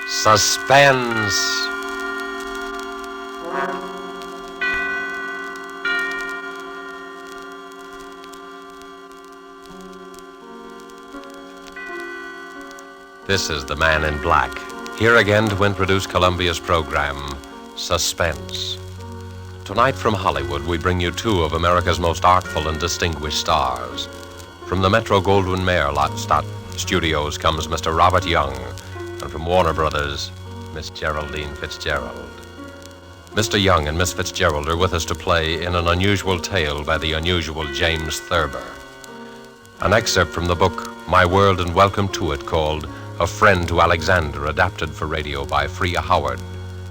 Suspense. This is the Man in Black, here again to introduce Columbia's program, Suspense. Tonight from Hollywood, we bring you two of America's most artful and distinguished stars. From the Metro-Goldwyn-Mayer Studios comes Mr. Robert Young, and from Warner Brothers, Miss Geraldine Fitzgerald. Mr. Young and Miss Fitzgerald are with us to play in an unusual tale by the unusual James Thurber. An excerpt from the book, My World and Welcome to It, called A Friend to Alexander, adapted for radio by Freya Howard,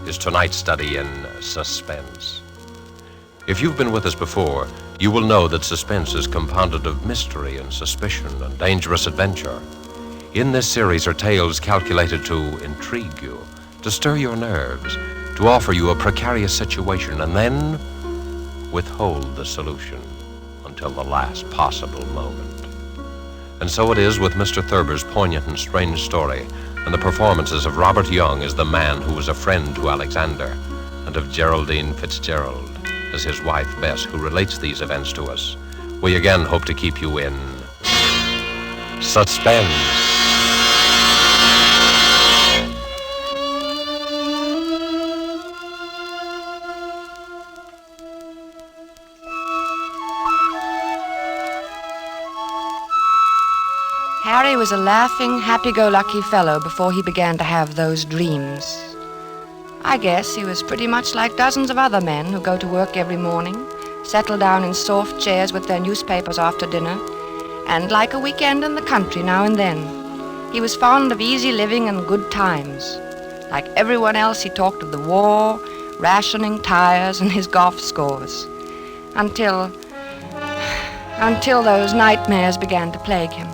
is tonight's study in suspense. If you've been with us before, you will know that suspense is compounded of mystery and suspicion and dangerous adventure. In this series are tales calculated to intrigue you, to stir your nerves, to offer you a precarious situation, and then withhold the solution until the last possible moment. And so it is with Mr. Thurber's poignant and strange story, and the performances of Robert Young as the man who was a friend to Alexander, and of Geraldine Fitzgerald as his wife Bess, who relates these events to us. We again hope to keep you in suspense. Harry was a laughing, happy-go-lucky fellow before he began to have those dreams. I guess he was pretty much like dozens of other men who go to work every morning, settle down in soft chairs with their newspapers after dinner, and like a weekend in the country now and then. He was fond of easy living and good times. Like everyone else, he talked of the war, rationing, tires, and his golf scores. Until those nightmares began to plague him.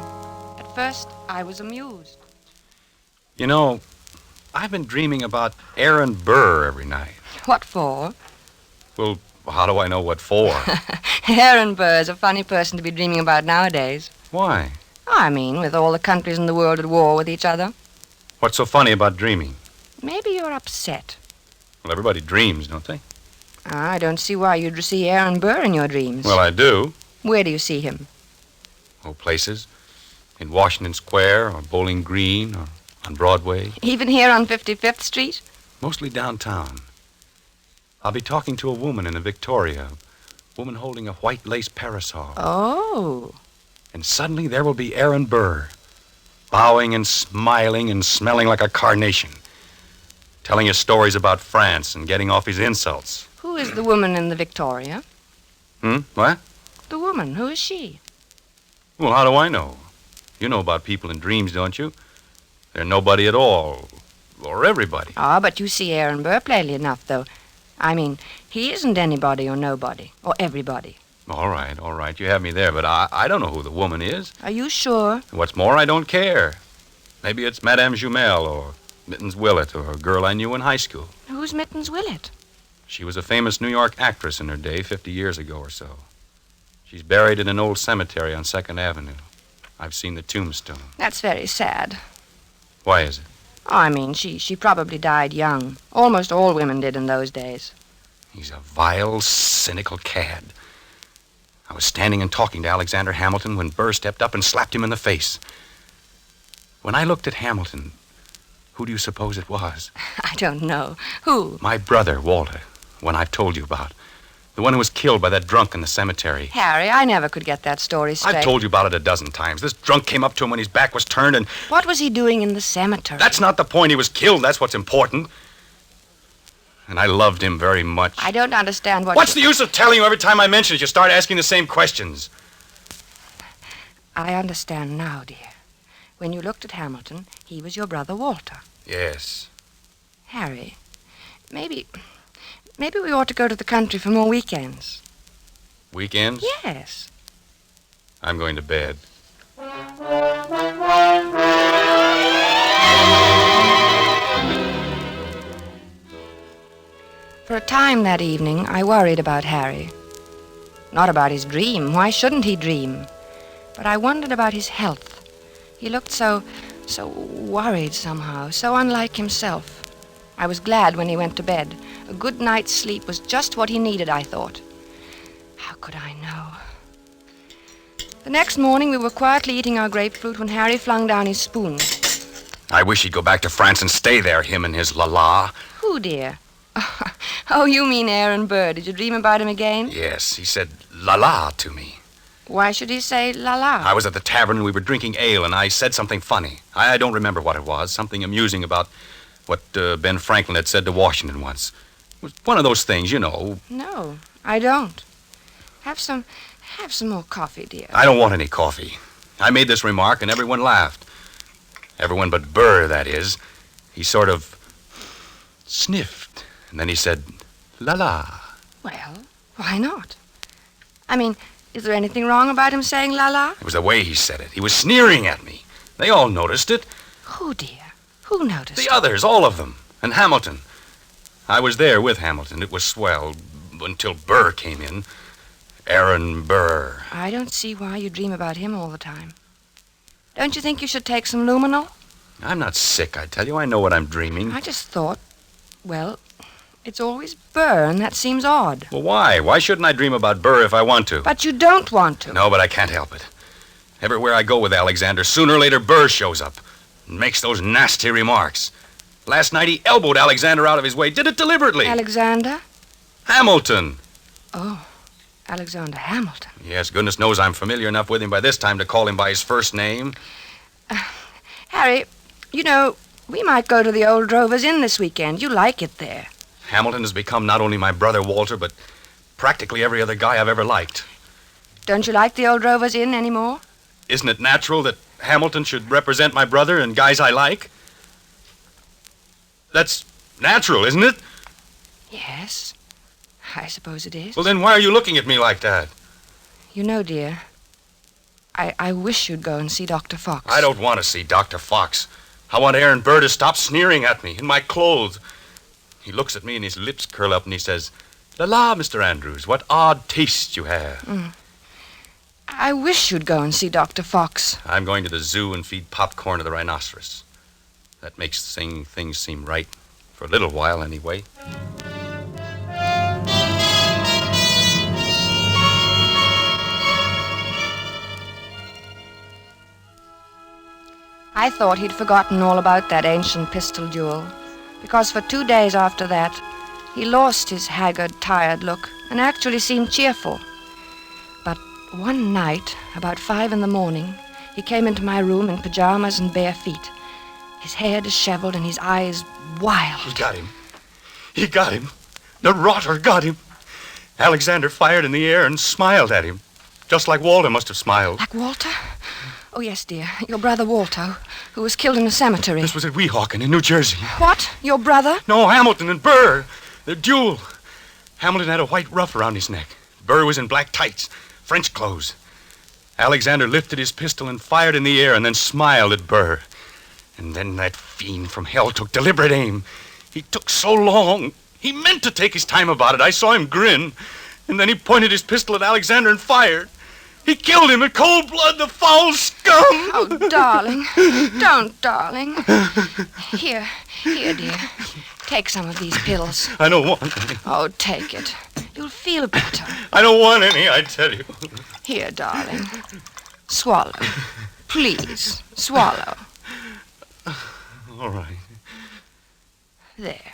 At first, I was amused. You know, I've been dreaming about Aaron Burr every night. What for? Well, how do I know what for? Aaron Burr is a funny person to be dreaming about nowadays. Why? I mean, with all the countries in the world at war with each other. What's so funny about dreaming? Maybe you're upset. Well, everybody dreams, don't they? I don't see why you'd see Aaron Burr in your dreams. Well, I do. Where do you see him? Oh, places. In Washington Square, or Bowling Green, or on Broadway. Even here on 55th Street? Mostly downtown. I'll be talking to a woman in the Victoria. A woman holding a white lace parasol. Oh. And suddenly there will be Aaron Burr, bowing and smiling and smelling like a carnation, telling us stories about France and getting off his insults. Who is the woman in the Victoria? What? The woman. Who is she? Well, how do I know? You know about people in dreams, don't you? They're nobody at all. Or everybody. Ah, but you see Aaron Burr plainly enough, though. I mean, he isn't anybody or nobody. Or everybody. All right. You have me there, but I don't know who the woman is. Are you sure? What's more, I don't care. Maybe it's Madame Jumel or Mittens Willett or a girl I knew in high school. Who's Mittens Willett? She was a famous New York actress in her day, 50 years ago or so. She's buried in an old cemetery on 2nd Avenue. I've seen the tombstone. That's very sad. Why is it? Oh, I mean, she probably died young. Almost all women did in those days. He's a vile, cynical cad. I was standing and talking to Alexander Hamilton when Burr stepped up and slapped him in the face. When I looked at Hamilton, who do you suppose it was? I don't know. Who? My brother, Walter, the one I've told you about. The one who was killed by that drunk in the cemetery. Harry, I never could get that story straight. I've told you about it a dozen times. This drunk came up to him when his back was turned and... What was he doing in the cemetery? That's not the point. He was killed. That's what's important. And I loved him very much. I don't understand what... What's the use of telling you every time I mention it? You start asking the same questions. I understand now, dear. When you looked at Hamilton, he was your brother Walter. Yes. Harry, maybe we ought to go to the country for more weekends. Weekends? Yes. I'm going to bed. For a time that evening, I worried about Harry. Not about his dream. Why shouldn't he dream? But I wondered about his health. He looked so So worried somehow, so unlike himself. I was glad when he went to bed. A good night's sleep was just what he needed, I thought. How could I know? The next morning, we were quietly eating our grapefruit when Harry flung down his spoon. I wish he'd go back to France and stay there, him and his la-la. Who, dear? Oh, you mean Aaron Burr. Did you dream about him again? Yes, he said la-la to me. Why should he say la-la? I was at the tavern and we were drinking ale, and I said something funny. I don't remember what it was. Something amusing about what Ben Franklin had said to Washington once. It was one of those things, you know. No, I don't. Have some more coffee, dear. I don't want any coffee. I made this remark and everyone laughed. Everyone but Burr, that is. He sort of sniffed, and then he said, la-la. Well, why not? I mean, is there anything wrong about him saying la-la? It was the way he said it. He was sneering at me. They all noticed it. Who, dear? Who noticed The it? others, all of them. And Hamilton. I was there with Hamilton. It was swell until Burr came in. Aaron Burr. I don't see why you dream about him all the time. Don't you think you should take some luminol? I'm not sick, I tell you. I know what I'm dreaming. I just thought, well, it's always Burr, and that seems odd. Well, why? Why shouldn't I dream about Burr if I want to? But you don't want to. No, but I can't help it. Everywhere I go with Alexander, sooner or later Burr shows up and makes those nasty remarks. Last night he elbowed Alexander out of his way. Did it deliberately. Alexander? Hamilton. Oh, Alexander Hamilton. Yes, goodness knows I'm familiar enough with him by this time to call him by his first name. Harry, you know, we might go to the old Drovers Inn this weekend. You like it there. Hamilton has become not only my brother Walter, but practically every other guy I've ever liked. Don't you like the old Drovers Inn anymore? Isn't it natural that Hamilton should represent my brother and guys I like? That's natural, isn't it? Yes, I suppose it is. Well, then why are you looking at me like that? You know, dear, I wish you'd go and see Dr. Fox. I don't want to see Dr. Fox. I want Aaron Burr to stop sneering at me in my clothes. He looks at me and his lips curl up and he says, "La, Mr. Andrews, what odd taste you have." I wish you'd go and see Dr. Fox. I'm going to the zoo and feed popcorn to the rhinoceros. That makes things seem right. For a little while, anyway. I thought he'd forgotten all about that ancient pistol duel, because for 2 days after that, he lost his haggard, tired look and actually seemed cheerful. But one night, about 5 a.m, he came into my room in pajamas and bare feet, his hair disheveled and his eyes wild. He got him. He got him. The rotter got him. Alexander fired in the air and smiled at him, just like Walter must have smiled. Like Walter? Oh, yes, dear. Your brother Walter, who was killed in a cemetery. This was at Weehawken in New Jersey. What? Your brother? No, Hamilton and Burr. The duel. Hamilton had a white ruff around his neck. Burr was in black tights, French clothes. Alexander lifted his pistol and fired in the air and then smiled at Burr. And then that fiend from hell took deliberate aim. He took so long. He meant to take his time about it. I saw him grin. And then he pointed his pistol at Alexander and fired. He killed him in cold blood, the foul scum! Oh, darling. Don't, darling. Here, dear. Take some of these pills. I don't want any. Oh, take it. You'll feel better. I don't want any, I tell you. Here, darling. Swallow. Please, swallow. All right. There.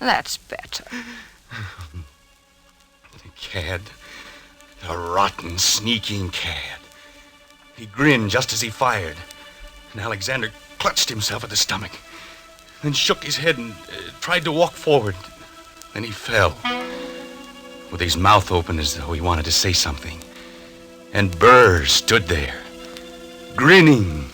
That's better. The cad. A rotten, sneaking cad. He grinned just as he fired, and Alexander clutched himself at the stomach, then shook his head and tried to walk forward. Then he fell, with his mouth open as though he wanted to say something. And Burr stood there, grinning.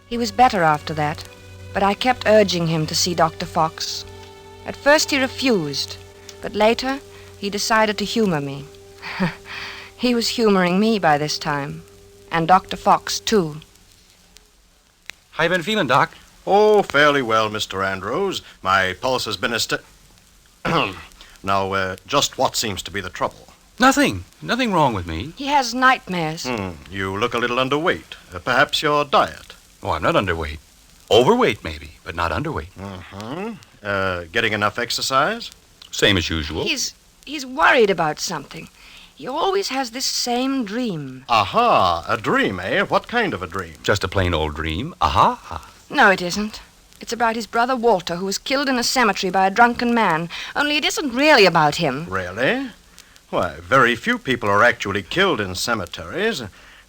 He was better after that, but I kept urging him to see Dr. Fox. At first he refused, but later he decided to humor me. He was humoring me by this time, and Dr. Fox, too. How you been feeling, Doc? Oh, fairly well, Mr. Andrews. My pulse has been Now, just what seems to be the trouble? Nothing wrong with me. He has nightmares. You look a little underweight. Perhaps your diet. Oh, I'm not underweight. Overweight, maybe, but not underweight. Getting enough exercise? Same as usual. He's worried about something. He always has this same dream. Aha, a dream, eh? What kind of a dream? Just a plain old dream. Aha. No, it isn't. It's about his brother Walter, who was killed in a cemetery by a drunken man. Only it isn't really about him. Really? Why, very few people are actually killed in cemeteries.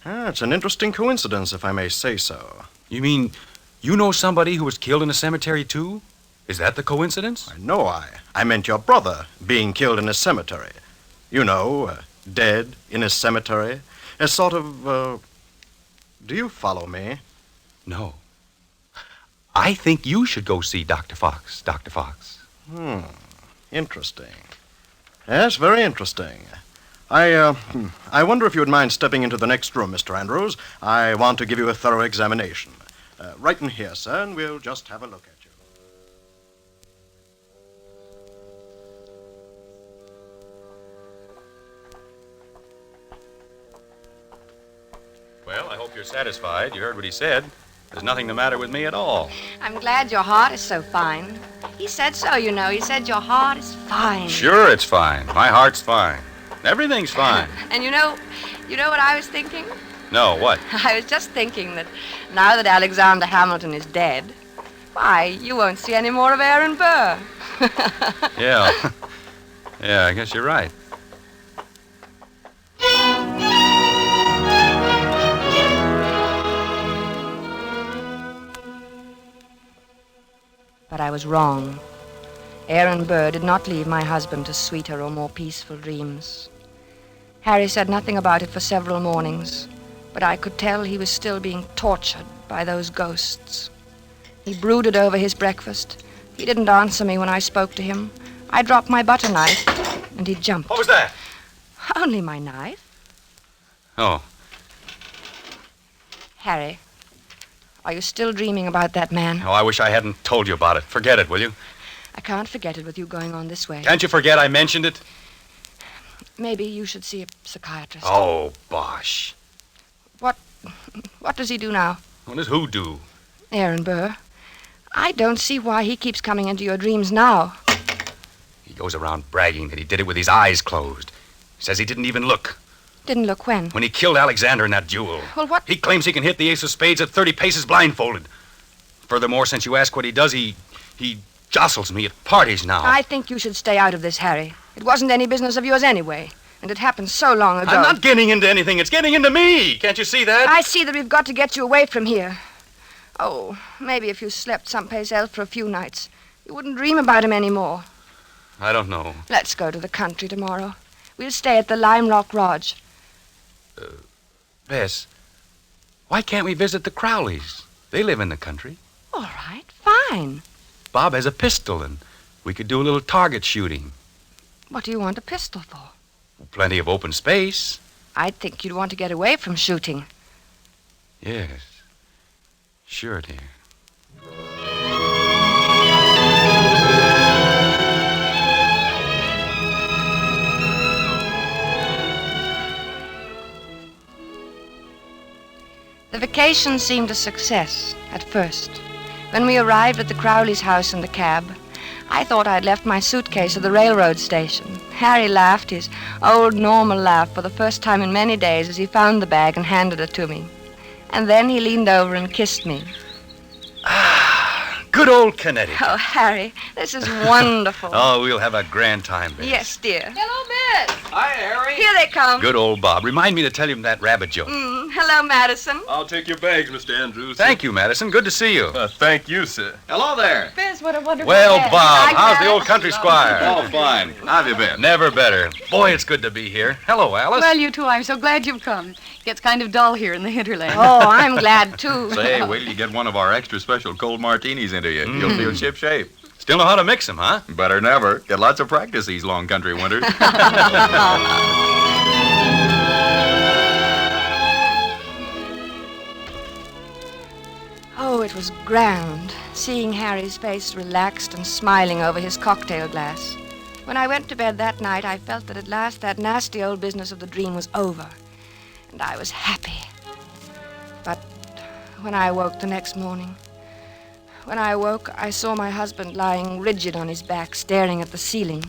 It's an interesting coincidence, if I may say so. You mean you know somebody who was killed in a cemetery, too? Is that the coincidence? No, I meant your brother being killed in a cemetery. You know, dead in a cemetery. A sort of, do you follow me? No. I think you should go see Dr. Fox, Dr. Fox. Interesting. Yes, very interesting. I wonder if you would mind stepping into the next room, Mr. Andrews. I want to give you a thorough examination. Right in here, sir, and we'll just have a look at you. Well, I hope you're satisfied. You heard what he said. There's nothing the matter with me at all. I'm glad your heart is so fine. He said so, you know. He said your heart is fine. Sure, it's fine. My heart's fine. Everything's fine. And you know what I was thinking? No, what? I was just thinking that now that Alexander Hamilton is dead, why, you won't see any more of Aaron Burr. Yeah. Yeah, I guess you're right. But I was wrong. Aaron Burr did not leave my husband to sweeter or more peaceful dreams. Harry said nothing about it for several mornings, but I could tell he was still being tortured by those ghosts. He brooded over his breakfast. He didn't answer me when I spoke to him. I dropped my butter knife, and he jumped. What was that? Only my knife. Oh, Harry, are you still dreaming about that man? I wish I hadn't told you about it. Forget it, will you? I can't forget it with you going on this way. Can't you forget I mentioned it? Maybe you should see a psychiatrist. Oh, bosh. What does he do now? What does who do? Aaron Burr. I don't see why he keeps coming into your dreams now. He goes around bragging that he did it with his eyes closed. He says he didn't even look. Didn't look when? When he killed Alexander in that duel. Well, what? He claims he can hit the ace of spades at 30 paces blindfolded. Furthermore, since you ask what he does, he jostles me at parties now. I think you should stay out of this, Harry. It wasn't any business of yours anyway. And it happened so long ago. I'm not getting into anything. It's getting into me. Can't you see that? I see that we've got to get you away from here. Oh, maybe if you slept someplace else for a few nights, you wouldn't dream about him anymore. I don't know. Let's go to the country tomorrow. We'll stay at the Lime Rock Lodge. Bess, why can't we visit the Crowleys? They live in the country. All right, fine. Bob has a pistol, and we could do a little target shooting. What do you want a pistol for? Plenty of open space. I'd think you'd want to get away from shooting. Yes. Sure, dear. The vacation seemed a success at first. When we arrived at the Crowleys' house in the cab, I thought I'd left my suitcase at the railroad station. Harry laughed his old normal laugh for the first time in many days as he found the bag and handed it to me. And then he leaned over and kissed me. Good old Connecticut. Oh, Harry, this is wonderful. Oh, we'll have a grand time, Bess. Yes, dear. Hello, Miss. Hi, Harry. Here they come. Good old Bob. Remind me to tell him that rabbit joke. Hello, Madison. I'll take your bags, Mr. Andrews. Thank you, Madison. Good to see you. Thank you, sir. Hello there. Biz, what a wonderful Well, day. Bob, Hi, how's the Dad. old country squire? Oh, fine. How have you been? Never better. Boy, it's good to be here. Hello, Alice. Well, you two, I'm so glad you've come. Gets kind of dull here in the hinterland. Oh, I'm glad, too. Say, wait till you get one of our extra special cold martinis into you. You'll feel ship-shape. Still know how to mix them, huh? Better than ever. Get lots of practice these long country winters. Oh, it was grand, seeing Harry's face relaxed and smiling over his cocktail glass. When I went to bed that night, I felt that at last that nasty old business of the dream was over, and I was happy. But when I woke the next morning, I saw my husband lying rigid on his back, staring at the ceiling.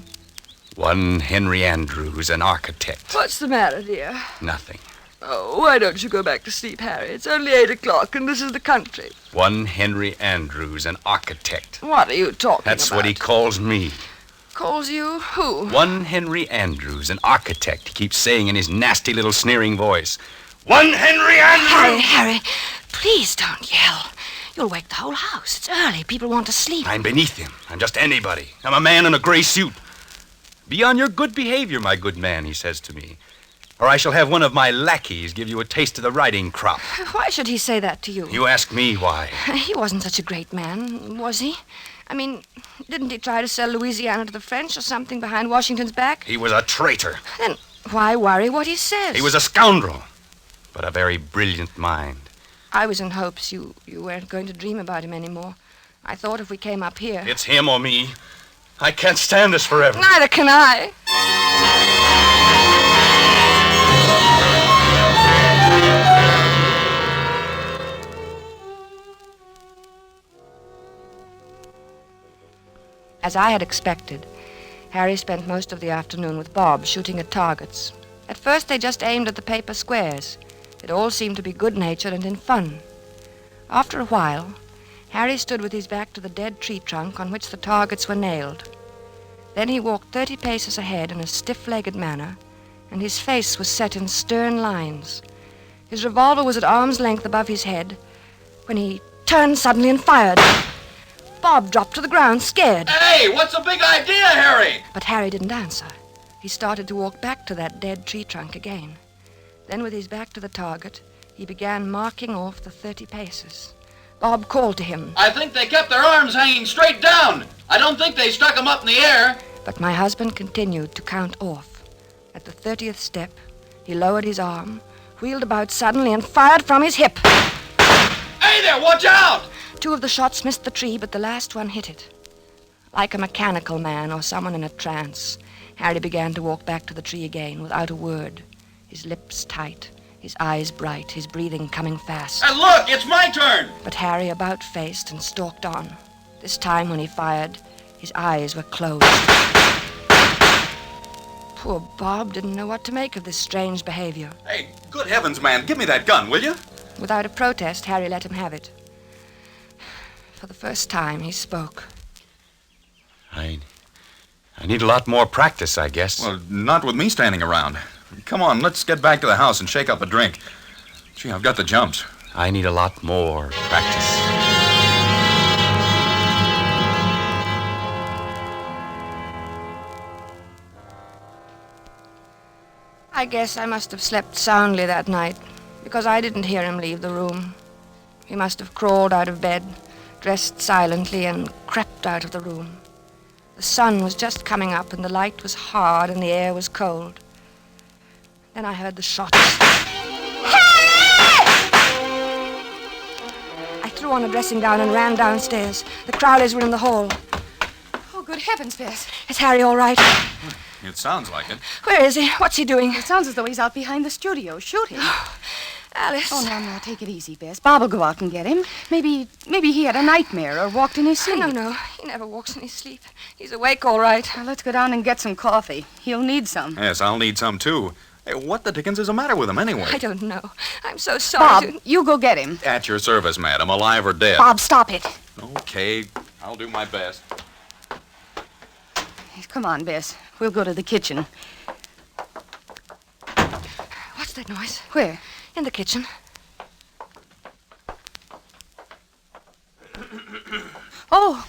One Henry Andrews, an architect. What's the matter, dear? Nothing. Oh, why don't you go back to sleep, Harry? It's only 8 o'clock, and this is the country. One Henry Andrews, an architect. What are you talking about? That's what he calls me. Calls you who? One Henry Andrews, an architect. He keeps saying in his nasty little sneering voice, One Henry Andrews! Harry, please don't yell. You'll wake the whole house. It's early. People want to sleep. I'm beneath him. I'm just anybody. I'm a man in a gray suit. Be on your good behavior, my good man, he says to me, or I shall have one of my lackeys give you a taste of the riding crop. Why should he say that to you? You ask me why. He wasn't such a great man, was he? I mean, didn't he try to sell Louisiana to the French or something behind Washington's back? He was a traitor. Then why worry what he says? He was a scoundrel, but a very brilliant mind. I was in hopes you weren't going to dream about him anymore. I thought if we came up here... It's him or me. I can't stand this forever. Neither can I. As I had expected, Harry spent most of the afternoon with Bob shooting at targets. At first they just aimed at the paper squares. It all seemed to be good-natured and in fun. After a while, Harry stood with his back to the dead tree trunk on which the targets were nailed. Then he walked 30 paces ahead in a stiff-legged manner, and his face was set in stern lines. His revolver was at arm's length above his head when he turned suddenly and fired. Bob dropped to the ground, scared. Hey, what's the big idea, Harry? But Harry didn't answer. He started to walk back to that dead tree trunk again. Then, with his back to the target, he began marking off the 30 paces. Bob called to him. I think they kept their arms hanging straight down. I don't think they stuck them up in the air. But my husband continued to count off. At the 30th step, he lowered his arm, wheeled about suddenly, and fired from his hip. Hey there, watch out! 2 of the shots missed the tree, but the last one hit it. Like a mechanical man or someone in a trance, Harry began to walk back to the tree again without a word, his lips tight, his eyes bright, his breathing coming fast. And look, it's my turn! But Harry about-faced and stalked on. This time when he fired, his eyes were closed. Poor Bob didn't know what to make of this strange behavior. Hey, good heavens, man, give me that gun, will you? Without a protest, Harry let him have it. For the first time, he spoke. I need a lot more practice, I guess. Well, not with me standing around. Come on, let's get back to the house and shake up a drink. Gee, I've got the jumps. I need a lot more practice. I guess I must have slept soundly that night, because I didn't hear him leave the room. He must have crawled out of bed, dressed silently, and crept out of the room. The sun was just coming up, and the light was hard, and the air was cold. Then I heard the shots. I threw on a dressing gown and ran downstairs. The Crowleys were in the hall. Oh, good heavens, Bess. Is Harry all right? It sounds like it. Where is he? What's he doing? It sounds as though he's out behind the studio shooting. Alice. Oh, no, take it easy, Bess. Bob will go out and get him. Maybe he had a nightmare or walked in his sleep. No. He never walks in his sleep. He's awake all right. Now, let's go down and get some coffee. He'll need some. Yes, I'll need some, too. Hey, what the dickens is the matter with him, anyway? I don't know. I'm so sorry. Bob, you go get him. At your service, madam, alive or dead. Bob, stop it. Okay, I'll do my best. Come on, Bess. We'll go to the kitchen. What's that noise? Where? In the kitchen. Oh,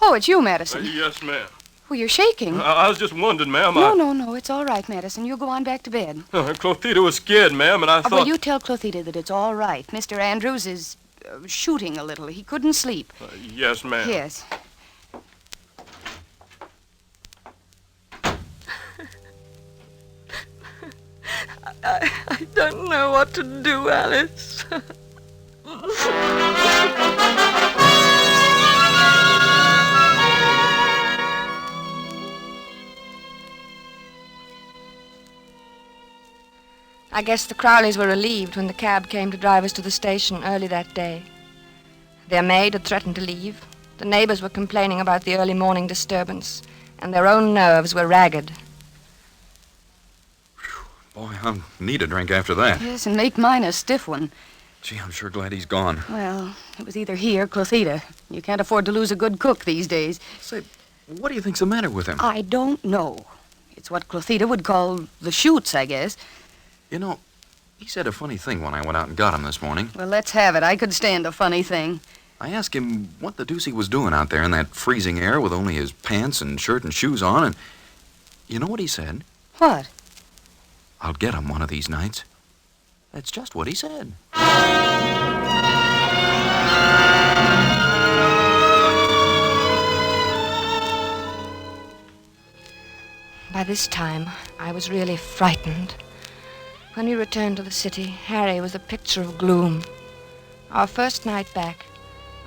it's you, Madison. Yes, ma'am. Well, you're shaking. I was just wondering, ma'am. No, it's all right, Madison. You go on back to bed. Clothita was scared, ma'am, and I thought... Well, you tell Clothita that it's all right. Mr. Andrews is shooting a little. He couldn't sleep. Yes, ma'am. Yes. I don't know what to do, Alice. guess the Crowleys were relieved when the cab came to drive us to the station early that day. Their maid had threatened to leave. The neighbors were complaining about the early morning disturbance, and their own nerves were ragged. Boy, I'll need a drink after that. Yes, and make mine a stiff one. Gee, I'm sure glad he's gone. Well, it was either he or Clothita. You can't afford to lose a good cook these days. Say, what do you think's the matter with him? I don't know. It's what Clothita would call the shoots, I guess. You know, he said a funny thing when I went out and got him this morning. Well, let's have it. I could stand a funny thing. I asked him what the deuce he was doing out there in that freezing air with only his pants and shirt and shoes on, and you know what he said? What? I'll get him one of these nights. That's just what he said. By this time, I was really frightened. When we returned to the city, Harry was a picture of gloom. Our first night back,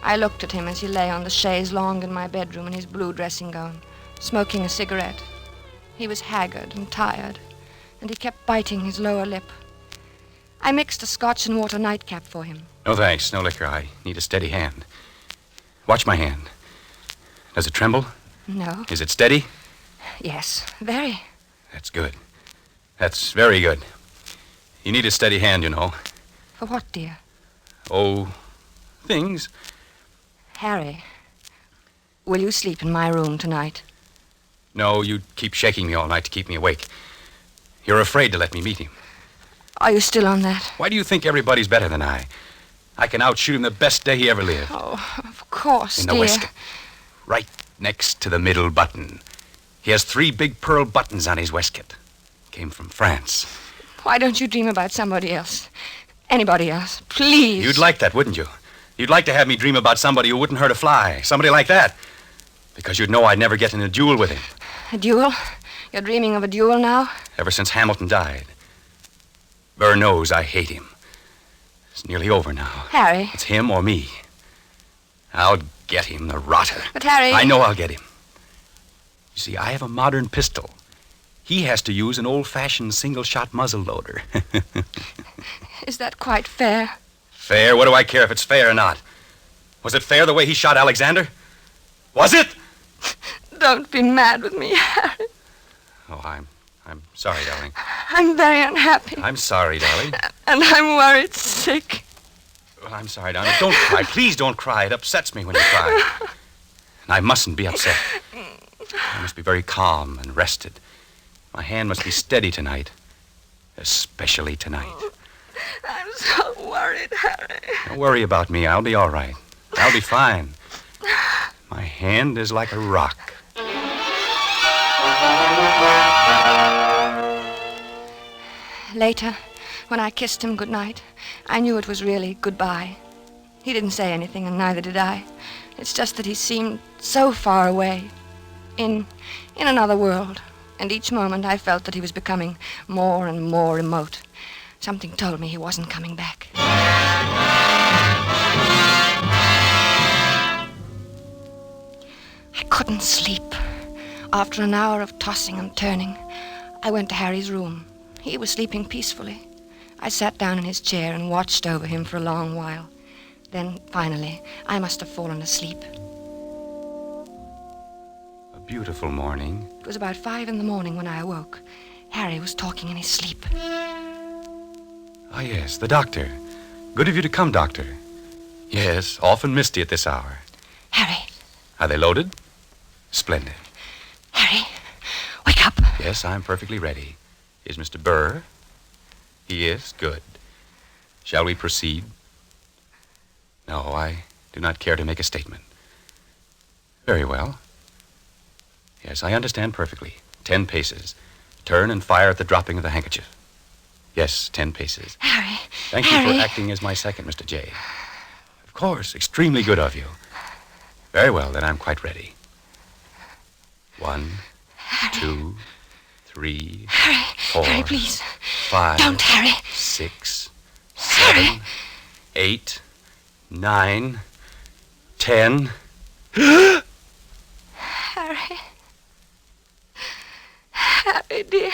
I looked at him as he lay on the chaise longue in my bedroom in his blue dressing gown, smoking a cigarette. He was haggard and tired, and he kept biting his lower lip. I mixed a scotch and water nightcap for him. No thanks, no liquor. I need a steady hand. Watch my hand. Does it tremble? No. Is it steady? Yes, very. That's good. That's very good. You need a steady hand, you know. For what, dear? Oh, things. Harry, will you sleep in my room tonight? No, you keep shaking me all night to keep me awake. You're afraid to let me meet him. Are you still on that? Why do you think everybody's better than I? I can outshoot him the best day he ever lived. Oh, of course, In the dear. waistcoat. Right next to the middle button. He has 3 big pearl buttons on his waistcoat. Came from France. Why don't you dream about somebody else? Anybody else, please. You'd like that, wouldn't you? You'd like to have me dream about somebody who wouldn't hurt a fly. Somebody like that. Because you'd know I'd never get in a duel with him. A duel? You're dreaming of a duel now? Ever since Hamilton died. Burr knows I hate him. It's nearly over now. Harry. It's him or me. I'll get him, the rotter. But Harry... I know I'll get him. You see, I have a modern pistol. He has to use an old-fashioned single-shot muzzle loader. Is that quite fair? Fair? What do I care if it's fair or not? Was it fair the way he shot Alexander? Was it? Don't be mad with me, Harry. Oh, I'm sorry, darling. I'm very unhappy. I'm sorry, darling. And I'm worried sick. Well, I'm sorry, darling. Don't cry. Please don't cry. It upsets me when you cry. And I mustn't be upset. I must be very calm and rested. My hand must be steady tonight. Especially tonight. I'm so worried, Harry. Don't worry about me. I'll be all right. I'll be fine. My hand is like a rock. Later, when I kissed him goodnight, I knew it was really goodbye. He didn't say anything, and neither did I. It's just that he seemed so far away, in another world, and each moment I felt that he was becoming more and more remote. Something told me he wasn't coming back. I couldn't sleep. After an hour of tossing and turning, I went to Harry's room. He was sleeping peacefully. I sat down in his chair and watched over him for a long while. Then, finally, I must have fallen asleep. A beautiful morning. It was about 5 in the morning when I awoke. Harry was talking in his sleep. Ah, yes, the doctor. Good of you to come, doctor. Yes, often misty at this hour. Harry. Are they loaded? Splendid. Harry, wake up. Yes, I'm perfectly ready. Is Mr. Burr? He is? Good. Shall we proceed? No, I do not care to make a statement. Very well. Yes, I understand perfectly. 10 paces. Turn and fire at the dropping of the handkerchief. Yes, 10 paces. Harry. Thank you for acting as my second, Mr. J. Of course, extremely good of you. Very well, then I'm quite ready. 1, 2, 3, Harry. 4, Harry, please. 5, Don't, Harry. 6, 7, 8, 9, 10. Harry. Harry, dear.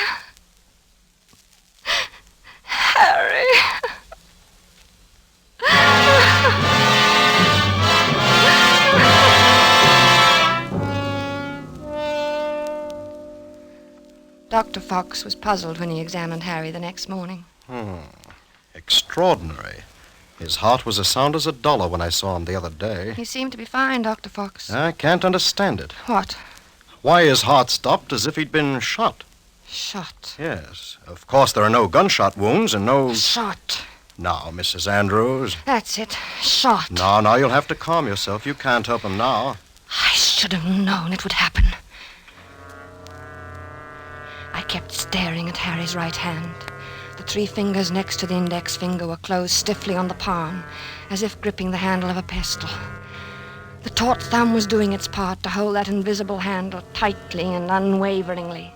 Dr. Fox was puzzled when he examined Harry the next morning. Extraordinary. His heart was as sound as $1 when I saw him the other day. He seemed to be fine, Dr. Fox. I can't understand it. What? Why his heart stopped as if he'd been shot. Shot. Yes. Of course, there are no gunshot wounds and no... Shot. Now, Mrs. Andrews. That's it. Shot. No, you'll have to calm yourself. You can't help him now. I should have known it would happen. I kept staring at Harry's right hand. The 3 fingers next to the index finger were closed stiffly on the palm, as if gripping the handle of a pistol. The taut thumb was doing its part to hold that invisible handle tightly and unwaveringly.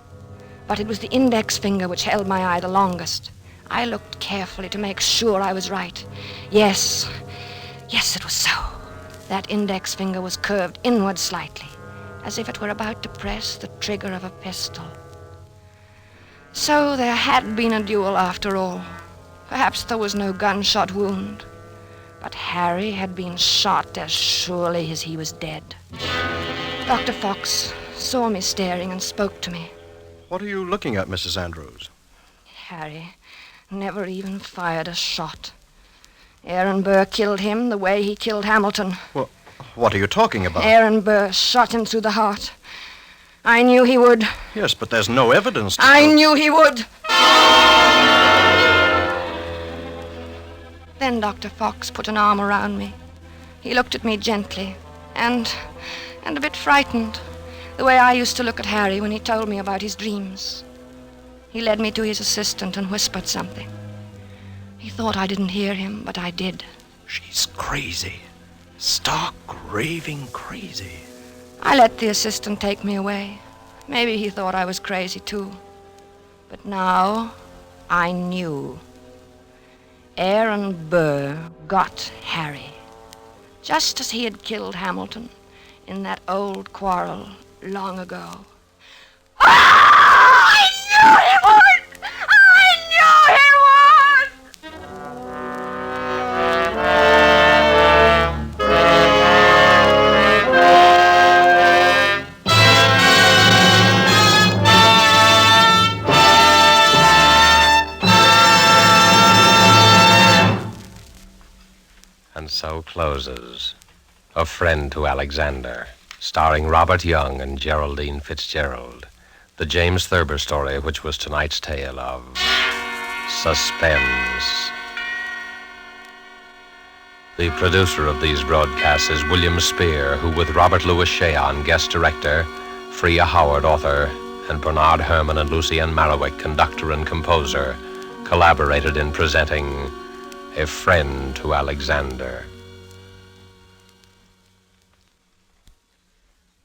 But it was the index finger which held my eye the longest. I looked carefully to make sure I was right. Yes, it was so. That index finger was curved inward slightly, as if it were about to press the trigger of a pistol. So there had been a duel after all. Perhaps there was no gunshot wound. But Harry had been shot as surely as he was dead. Dr. Fox saw me staring and spoke to me. What are you looking at, Mrs. Andrews? Harry never even fired a shot. Aaron Burr killed him the way he killed Hamilton. Well, what are you talking about? Aaron Burr shot him through the heart. I knew he would. Yes, but there's no evidence to... I knew he would. Then Dr. Fox put an arm around me. He looked at me gently and a bit frightened, the way I used to look at Harry when he told me about his dreams. He led me to his assistant and whispered something. He thought I didn't hear him, but I did. She's crazy. Stark, raving crazy. I let the assistant take me away. Maybe he thought I was crazy, too. But now I knew. Aaron Burr got Harry, just as he had killed Hamilton in that old quarrel long ago. I knew he would! I knew he would! And so closes A Friend to Alexander, starring Robert Young and Geraldine Fitzgerald. The James Thurber story, which was tonight's tale of Suspense. The producer of these broadcasts is William Spier, who with Robert Louis Cheon, guest director, Freya Howard, author, and Bernard Herrmann and Lucienne Marowik, conductor and composer, collaborated in presenting A Friend to Alexander.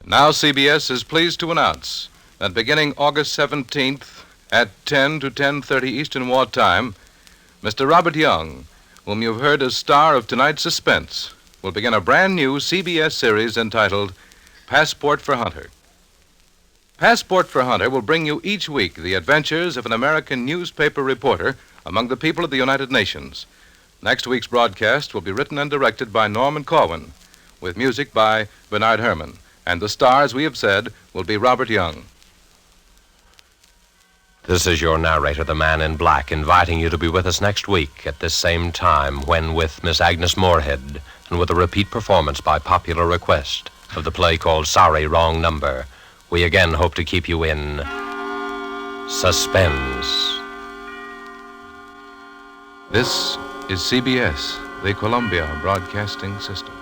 Now CBS is pleased to announce that beginning August 17th at 10 to 10:30 Eastern Wartime, Mr. Robert Young, whom you've heard as star of tonight's Suspense, will begin a brand new CBS series entitled Passport for Hunter. Passport for Hunter will bring you each week the adventures of an American newspaper reporter among the people of the United Nations. Next week's broadcast will be written and directed by Norman Corwin, with music by Bernard Herrmann. And the star, as we have said, will be Robert Young. This is your narrator, the Man in Black, inviting you to be with us next week at this same time when, with Miss Agnes Moorehead and with a repeat performance by popular request of the play called Sorry, Wrong Number, we again hope to keep you in suspense. This is CBS, the Columbia Broadcasting System.